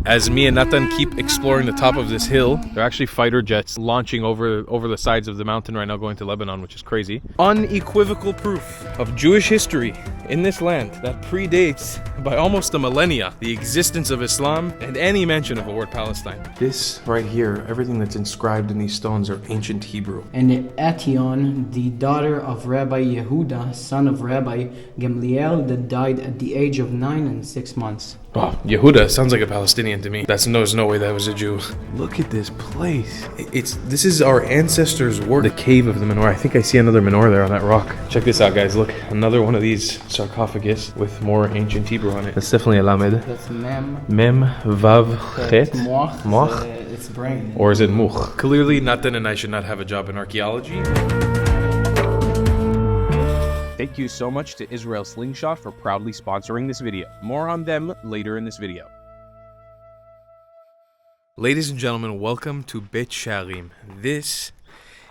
As me and Nathan keep exploring the top of this hill, there are actually fighter jets launching over the sides of the mountain right now going to Lebanon, which is crazy. Unequivocal proof of Jewish history in this land that predates by almost a millennia the existence of Islam and any mention of the word Palestine. This right here, everything that's inscribed in these stones are ancient Hebrew. And Ation, the daughter of Rabbi Yehuda, son of Rabbi Gamliel, that died at the age of 9 and 6 months. Oh, Yehuda sounds like a Palestinian to me. There's no way that was a Jew. Look at this place. This is our ancestors' work. The cave of the menorah. I think I see another menorah there on that rock. Check this out, guys. Look, another one of these sarcophagus with more ancient Hebrew on it. That's definitely a lamed. That's mem. Mem, vav, chet. Moach. It's brain. Or is it much? Clearly, Nathan and I should not have a job in archaeology. Thank you so much to Israel Slingshot for proudly sponsoring this video. More on them later in this video. Ladies and gentlemen, welcome to Beit Shearim. This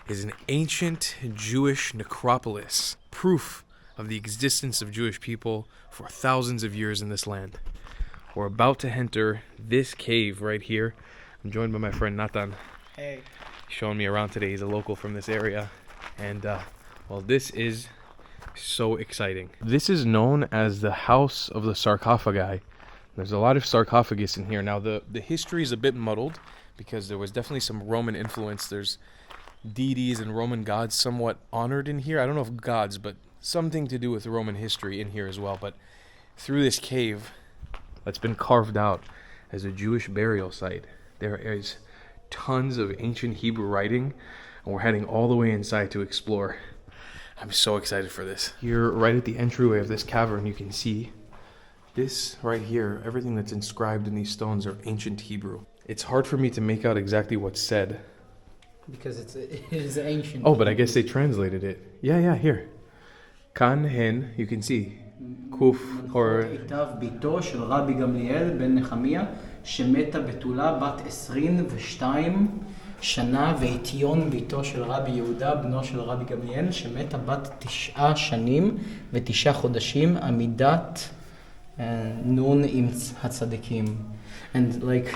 is an ancient Jewish necropolis, proof of the existence of Jewish people for thousands of years in this land. We're about to enter this cave right here. I'm joined by my friend Nathan. Hey. He's showing me around today. He's a local from this area. And, well, this is so exciting. This is known as the House of the Sarcophagi. There's a lot of sarcophagus in here. Now, the history is a bit muddled because there was definitely some Roman influence. There's deities and Roman gods somewhat honored in here. I don't know if gods, but something to do with Roman history in here as well. But through this cave that's been carved out as a Jewish burial site, there is tons of ancient Hebrew writing, and we're heading all the way inside to explore. I'm so excited for this. Here, right at the entryway of this cavern, you can see this right here. Everything that's inscribed in these stones are ancient Hebrew. It's hard for me to make out exactly what's said. Because it is ancient. Oh, but I guess they translated it. Yeah, here. Kan, hen, you can see. Kuf, or... כתב ביתו של רבי גמליאל בן נחמיה, שמתה בתולה בת 22 שנה, ואיטיון ביתו של רבי יהודה, בנו של רבי גמליאל, שמתה בת 9 שנים ו9 חודשים, עמידת נון עם הצדיקים. And like,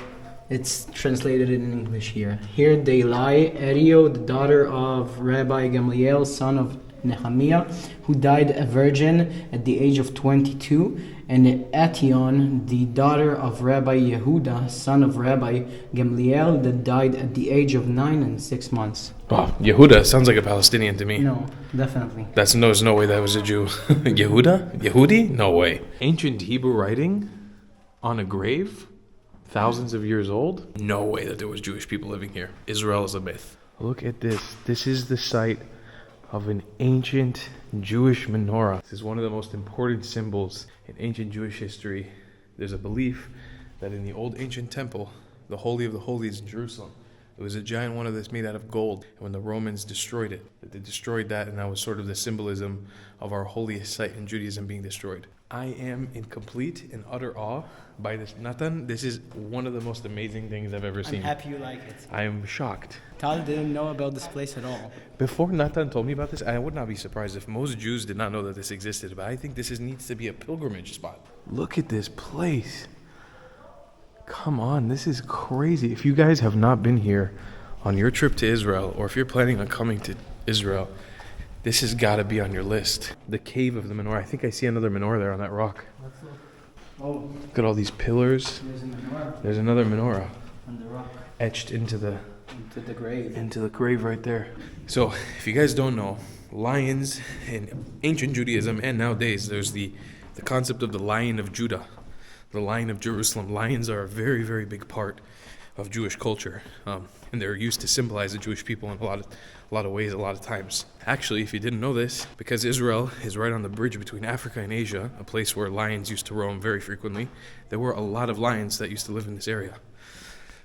it's translated in English here. Here they lie, Erio, the daughter of Rabbi Gamliel, son of Nehemiah, who died a virgin at the age of 22, and Ation, the daughter of Rabbi Yehuda, son of Rabbi Gamliel, that died at the age of 9 and 6 months. Oh, Yehuda sounds like a Palestinian to me. No, definitely. There's no way that was a Jew. Yehuda? Yehudi? No way. Ancient Hebrew writing on a grave? Thousands of years old? No way that there was Jewish people living here. Israel is a myth. Look at this. This is the site of an ancient Jewish menorah. This is one of the most important symbols in ancient Jewish history. There's a belief that in the old ancient temple, the Holy of the Holies in Jerusalem, it was a giant one of this made out of gold. And when the Romans destroyed it, they destroyed that, and that was sort of the symbolism of our holiest site in Judaism being destroyed. I am in complete and utter awe by this. Nathan, this is one of the most amazing things I've ever seen. I'm happy you like it. I am shocked. Tal didn't know about this place at all. Before Nathan told me about this, I would not be surprised if most Jews did not know that this existed, but I think this needs to be a pilgrimage spot. Look at this place. Come on, this is crazy. If you guys have not been here on your trip to Israel, or if you're planning on coming to Israel, this has got to be on your list. The cave of the menorah. I think I see another menorah there on that rock. Oh, look at all these pillars. there's a menorah. There's another menorah On the rock. etched into the grave. Into the grave right there. So, if you guys don't know, lions in ancient Judaism and nowadays, there's the concept of the Lion of Judah, the Lion of Jerusalem. Lions are a very, very big part of Jewish culture, and they're used to symbolize the Jewish people in a lot of ways, a lot of times. Actually, if you didn't know this, because Israel is right on the bridge between Africa and Asia, a place where lions used to roam very frequently, there were a lot of lions that used to live in this area.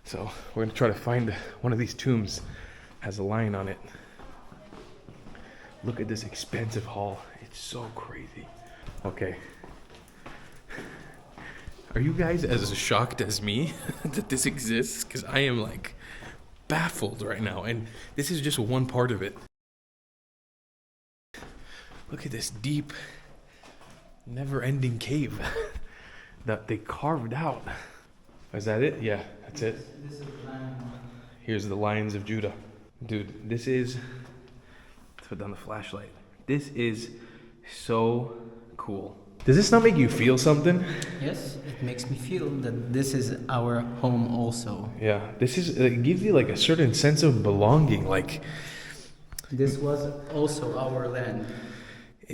So we're going to try to find one of these tombs has a lion on it. Look at this expansive hall. It's so crazy. Okay. Are you guys as shocked as me that this exists? Because I am like baffled right now, and this is just one part of it. Look at this deep, never-ending cave that they carved out. Is that it? Yeah, that's it. This is the lion. Here's the Lions of Judah. Dude, this is... Let's put down the flashlight. This is so cool. Does this not make you feel something? Yes, it makes me feel that this is our home also. Yeah, this is... It gives you like a certain sense of belonging. Like, This was also our land.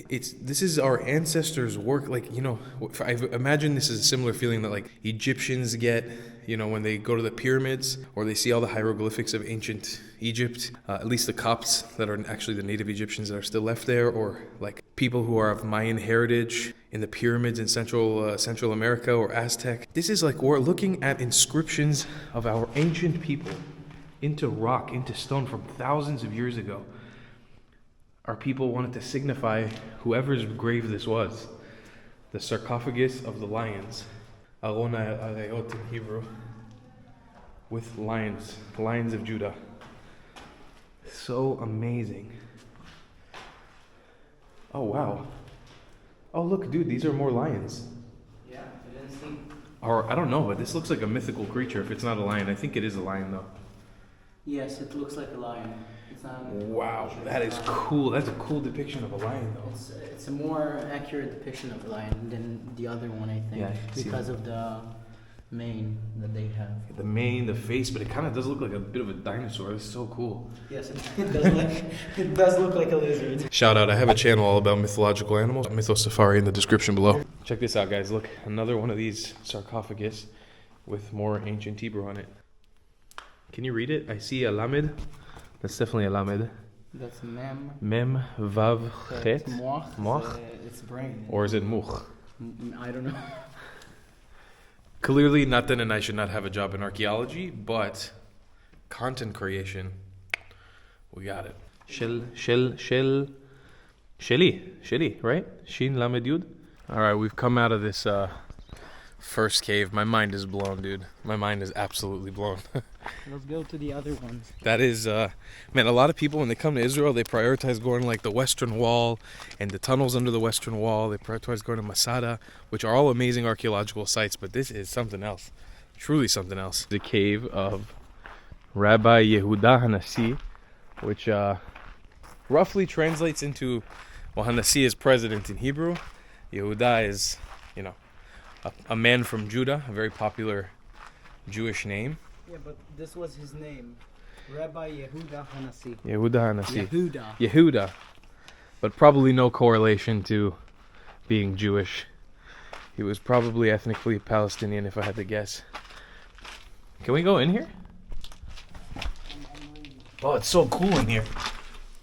this is our ancestors' work. Like, you know, I imagine this is a similar feeling that like Egyptians get, you know, when they go to the pyramids or they see all the hieroglyphics of ancient Egypt, at least the Copts that are actually the native Egyptians that are still left there, or like people who are of Mayan heritage in the pyramids in Central America or Aztec. This is like we're looking at inscriptions of our ancient people into rock, into stone from thousands of years ago. Our people wanted to signify whoever's grave this was. The sarcophagus of the lions. Aron Arayot in Hebrew. With lions. Lions of Judah. So amazing. Oh, wow. Oh, look, dude, these are more lions. Yeah, I didn't see. Or, I don't know, but this looks like a mythical creature if it's not a lion. I think it is a lion, though. Yes, it looks like a lion. It's not. Wow, that is cool. That's a cool depiction of a lion, though. It's a more accurate depiction of a lion than the other one, I think, Yeah, I can see because that. of the mane that they have. The mane, the face, but it kind of does look like a bit of a dinosaur. It's so cool. Yes, it does look like a lizard. Shout out, I have a channel all about mythological animals. Mythos Safari in the description below. Check this out, guys. Look, another one of these sarcophagus with more ancient Hebrew on it. Can you read it? I see a lamed. That's definitely a lamed. That's mem. Mem, vav, chet. Moach. Moach? It's brain. Or is it much? I don't know. Clearly, Natan and I should not have a job in archaeology, but content creation, we got it. Sheli, right? Shin Lamed Yud. All right, we've come out of this first cave. My mind is blown, dude. My mind is absolutely blown. Let's go to the other ones. That is, man, a lot of people, when they come to Israel, they prioritize going like the Western Wall and the tunnels under the Western Wall. They prioritize going to Masada, which are all amazing archaeological sites, but this is something else. Truly something else. The cave of Rabbi Yehuda Hanassi, which roughly translates into, well, Hanassi is president in Hebrew. Yehuda is, you know, a man from Judah, a very popular Jewish name. Yeah, but this was his name. Rabbi Yehuda Hanassi. Yehuda Hanassi. Yehuda. But probably no correlation to being Jewish. He was probably ethnically Palestinian, if I had to guess. Can we go in here? Oh, it's so cool in here.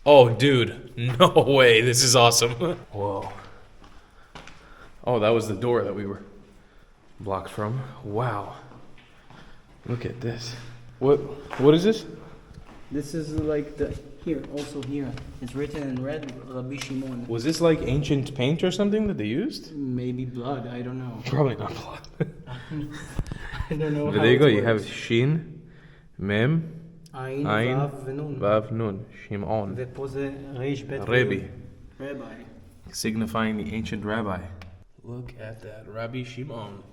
Oh, dude. No way. This is awesome. Whoa. Oh, that was the door that we were blocked from. Wow. Look at this. What is this? This is like here. It's written in red, Rabbi Shimon. Was this like ancient paint or something that they used? Maybe blood, I don't know. Probably not blood. I don't know. But how there you it go. You works. have Shin, Mem, Ayin, Ayin, Vav, Nun. Vav, Nun, Shimon, ופה זה ריש בית Rebbe, Rabbi. signifying the ancient rabbi. Look at that, Rabbi Shimon.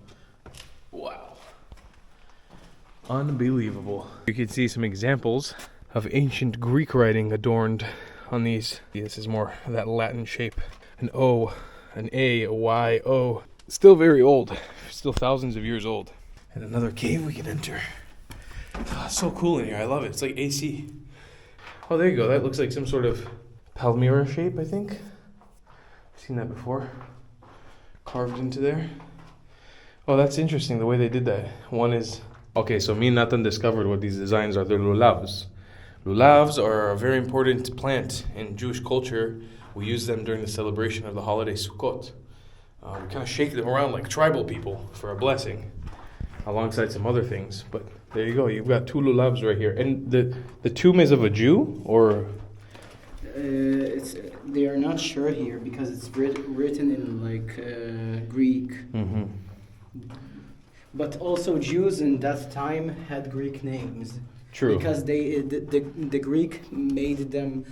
Wow. Unbelievable. You can see some examples of ancient Greek writing adorned on these. This is more that Latin shape. An O, an A, a Y, O. Still very old. Still thousands of years old. And another cave we can enter. Oh, so cool in here. I love it. It's like AC. Oh, there you go. That looks like some sort of Palmyra shape, I think. I've seen that before. Carved into there. Oh, that's interesting the way they did that. One is... Okay, so me and Nathan discovered what these designs are. They're lulavs. Lulavs are a very important plant in Jewish culture. We use them during the celebration of the holiday Sukkot. We kind of shake them around like tribal people for a blessing, alongside some other things. But there you go. You've got two lulavs right here. And the tomb is of a Jew, or... They are not sure here because it's written in like Greek. Mm-hmm. But also Jews in that time had Greek names. True. Because the Greek made them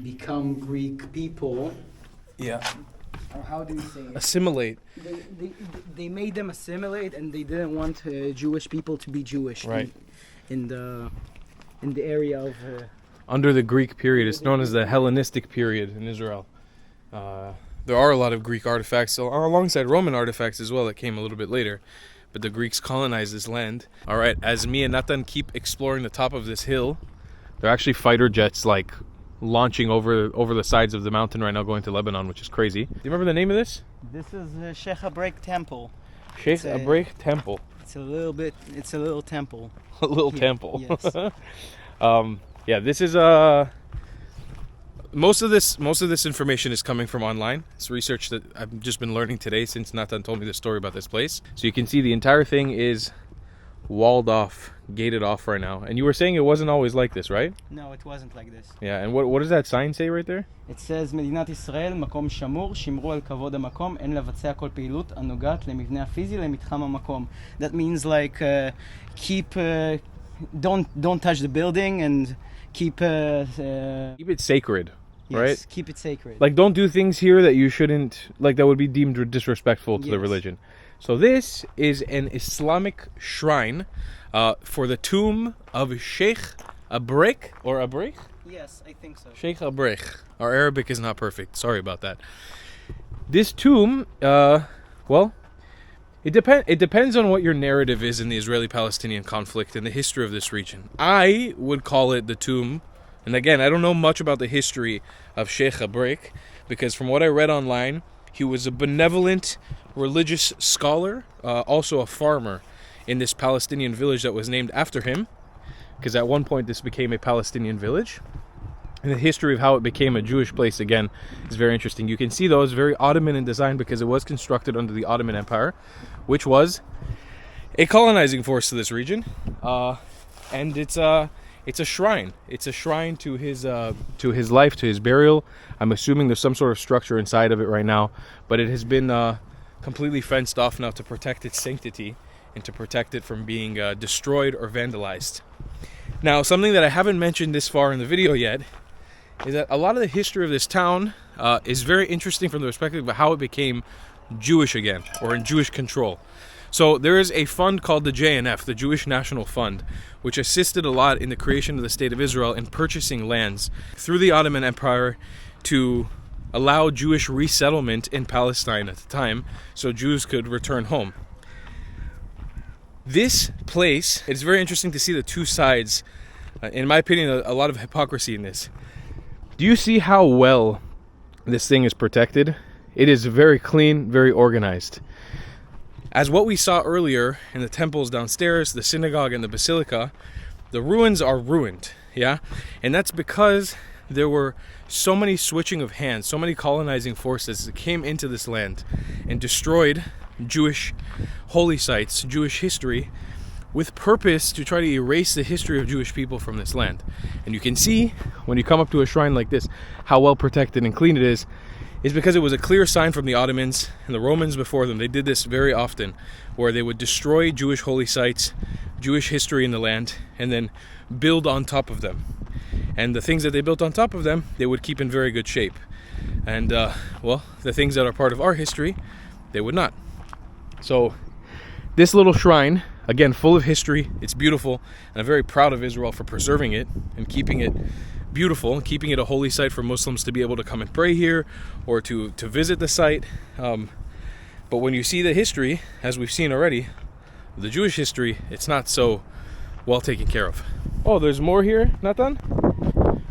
become Greek people. Yeah. or how do you say it? Assimilate. They made them assimilate, and they didn't want Jewish people to be Jewish. Right. In the area of. Under the Greek period, it's known as the Hellenistic period in Israel. There are a lot of Greek artifacts alongside Roman artifacts as well that came a little bit later. But the Greeks colonized this land. All right, as me and Nathan keep exploring the top of this hill, there are actually fighter jets like launching over the sides of the mountain right now going to Lebanon, which is crazy. Do you remember the name of this? This is Sheikh Abreik Temple. Sheikh Abreik Temple. It's a little temple. A little temple. Yes. Yeah, this is most of this information is coming from online. It's research that I've just been learning today since Nathan told me the story about this place. So you can see the entire thing is walled off, gated off right now. And you were saying it wasn't always like this, right? No, it wasn't like this. Yeah, and what does that sign say right there? It says מדינת ישראל, מקום שמור, שמרו על כבוד המקום, אין לבצע כל פעילות הנוגעת למבנה הפיזי למתחם המקום. That means like keep don't touch the building and keep it sacred, yes, right? Keep it sacred. Like don't do things here that you shouldn't, like that would be deemed disrespectful to the religion. So this is an Islamic shrine for the tomb of Sheikh Abreik or Abreik? Yes, I think so. Sheikh Abreik. Our Arabic is not perfect. Sorry about that. This tomb, well, it depends on what your narrative is in the Israeli-Palestinian conflict and the history of this region. I would call it the tomb, and again, I don't know much about the history of Sheikh Abreik, because from what I read online, he was a benevolent religious scholar, also a farmer in this Palestinian village that was named after him, because at one point this became a Palestinian village. And the history of how it became a Jewish place, again, is very interesting. You can see, though, it's very Ottoman in design because it was constructed under the Ottoman Empire, which was a colonizing force to this region. And it's a shrine. It's a shrine to his life, to his burial. I'm assuming there's some sort of structure inside of it right now, but it has been completely fenced off now to protect its sanctity and to protect it from being destroyed or vandalized. Now, something that I haven't mentioned this far in the video yet is that a lot of the history of this town is very interesting from the perspective of how it became Jewish again, or in Jewish control. So there is a fund called the JNF, the Jewish National Fund, which assisted a lot in the creation of the State of Israel in purchasing lands through the Ottoman Empire to allow Jewish resettlement in Palestine at the time, so Jews could return home. This place, it's very interesting to see the two sides. In my opinion, a lot of hypocrisy in this. Do you see how well this thing is protected? It is very clean, very organized. As what we saw earlier in the temples downstairs, the synagogue and the basilica, the ruins are ruined, yeah? And that's because there were so many switching of hands, so many colonizing forces that came into this land and destroyed Jewish holy sites, Jewish history, with purpose to try to erase the history of Jewish people from this land. And you can see, when you come up to a shrine like this, how well protected and clean it is because it was a clear sign from the Ottomans and the Romans before them. They did this very often, where they would destroy Jewish holy sites, Jewish history in the land, and then build on top of them. And the things that they built on top of them, they would keep in very good shape. And, well, the things that are part of our history, they would not. So, this little shrine, again, full of history, it's beautiful, and I'm very proud of Israel for preserving it and keeping it beautiful and keeping it a holy site for Muslims to be able to come and pray here or to visit the site. But when you see the history, as we've seen already, the Jewish history, it's not so well taken care of. Oh, there's more here, Nathan?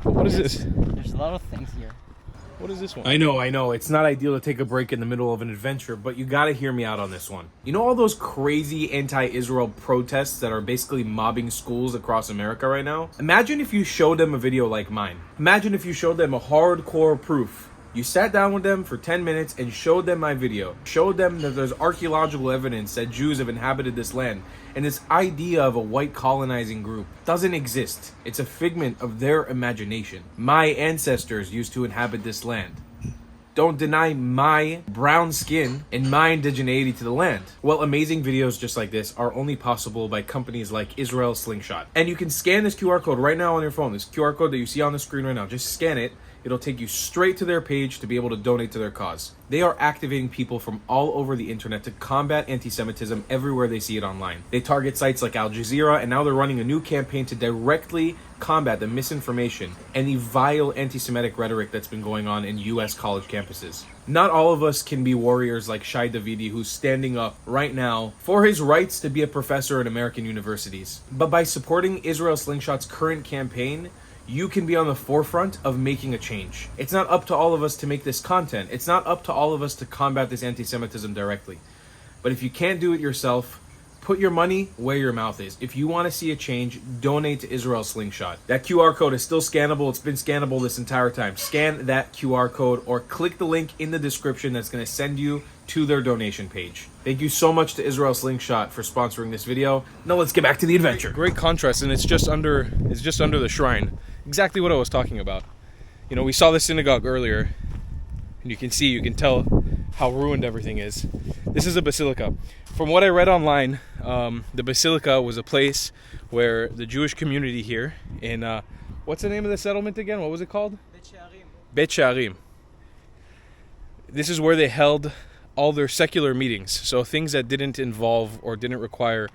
What is this? There's a lot of things here. What is this one? I know. It's not ideal to take a break in the middle of an adventure, but you gotta hear me out on this one. You know all those crazy anti-Israel protests that are basically mobbing schools across America right now? Imagine if you showed them a video like mine. Imagine if you showed them a hardcore proof. You sat down with them for 10 minutes and showed them my video. Showed them that there's archaeological evidence that Jews have inhabited this land. And this idea of a white colonizing group doesn't exist. It's a figment of their imagination. My ancestors used to inhabit this land. Don't deny my brown skin and my indigeneity to the land. Well, amazing videos just like this are only possible by companies like Israel Slingshot. And you can scan this QR code right now on your phone. This QR code that you see on the screen right now. Just scan it It'll take you straight to their page to be able to donate to their cause. They are activating people from all over the internet to combat anti-Semitism everywhere they see it online. They target sites like Al Jazeera, and now they're running a new campaign to directly combat the misinformation and the vile anti-Semitic rhetoric that's been going on in US college campuses. Not all of us can be warriors like Shai Davidi, who's standing up right now for his rights to be a professor at American universities. But by supporting Israel Slingshot's current campaign, you can be on the forefront of making a change. It's not up to all of us to make this content. It's not up to all of us to combat this anti-Semitism directly. But if you can't do it yourself, put your money where your mouth is. If you want to see a change, donate to Israel Slingshot. That QR code is still scannable. It's been scannable this entire time. Scan that QR code or click the link in the description that's going to send you to their donation page. Thank you so much to Israel Slingshot for sponsoring this video. Now let's get back to the adventure. Great contrast, and it's just under the shrine. Exactly what I was talking about. You know, we saw the synagogue earlier, and you can tell how ruined everything is. This is a basilica. From what I read online, the basilica was a place where the Jewish community here in, what's the name of the settlement again? What was it called? Bet Shearim. This is where they held all their secular meetings. So things that didn't involve or didn't require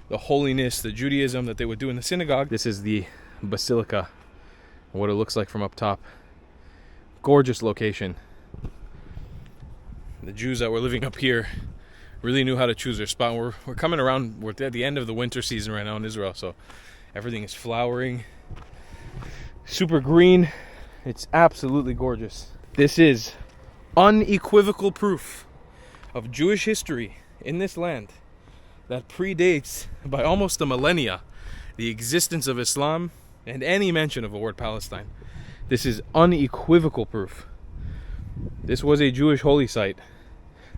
the holiness, the Judaism that they would do in the synagogue. This is the basilica, what it looks like from up top. Gorgeous location. The Jews that were living up here really knew how to choose their spot. We're coming around, we're at the end of the winter season right now in Israel, so everything is flowering, super green. It's absolutely gorgeous. This is unequivocal proof of Jewish history in this land that predates by almost a millennia the existence of Islam and any mention of the word Palestine. This is unequivocal proof. This was a Jewish holy site.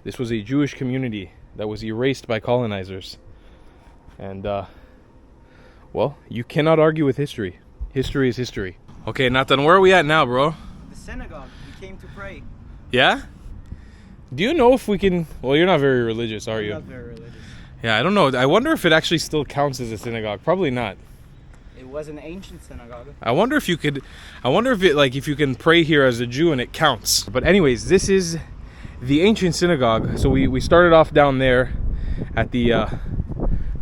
This was a Jewish community that was erased by colonizers. And, well, you cannot argue with history. History is history. Okay, Nathan, where are we at now, bro? The synagogue. We came to pray. Yeah? Do you know if we can... Well, you're not very religious, are you? I'm not very religious. Yeah, I don't know. I wonder if it actually still counts as a synagogue. Probably not. It was an ancient synagogue. I wonder if you could... I wonder if it, like, if you can pray here as a Jew and it counts. But anyways, this is the ancient synagogue. So we started off down there at the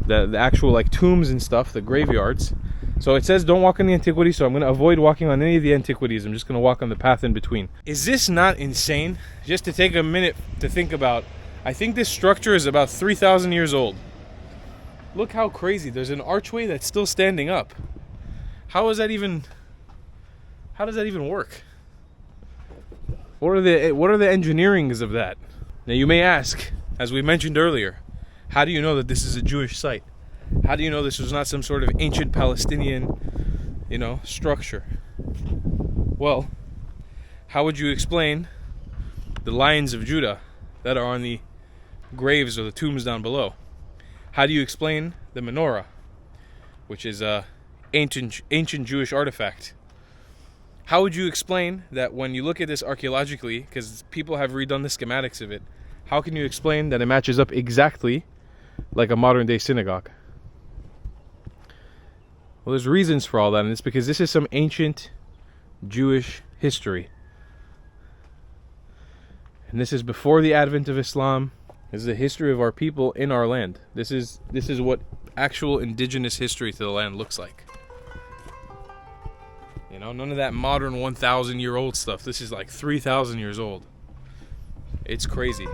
actual, like, tombs and stuff, the graveyards. So it says don't walk on the antiquities, so I'm going to avoid walking on any of the antiquities. I'm just going to walk on the path in between. Is this not insane? Just to take a minute to think about, I think this structure is about 3,000 years old. Look how crazy. There's an archway that's still standing up. How does that even work? What are the engineerings of that? Now you may ask, as we mentioned earlier, how do you know that this is a Jewish site? How do you know this was not some sort of ancient Palestinian, structure? Well, how would you explain the lions of Judah that are on the graves or the tombs down below? How do you explain the menorah, which is a ancient Jewish artifact? How would you explain that when you look at this archaeologically, because people have redone the schematics of it, how can you explain that it matches up exactly like a modern day synagogue? Well, there's reasons for all that, and it's because this is some ancient Jewish history. And this is before the advent of Islam. This is the history of our people in our land. This is what actual indigenous history to the land looks like. None of that modern 1,000-year-old stuff. This is like 3,000 years old. It's crazy.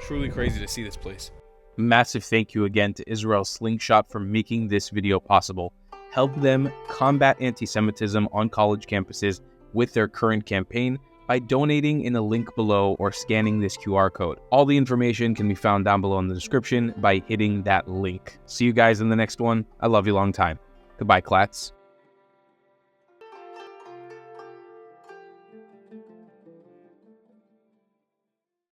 Truly crazy to see this place. Massive thank you again to Israel Slingshot for making this video possible. Help them combat anti-Semitism on college campuses with their current campaign by donating in the link below or scanning this QR code. All the information can be found down below in the description by hitting that link. See you guys in the next one. I love you long time. Goodbye, Clats.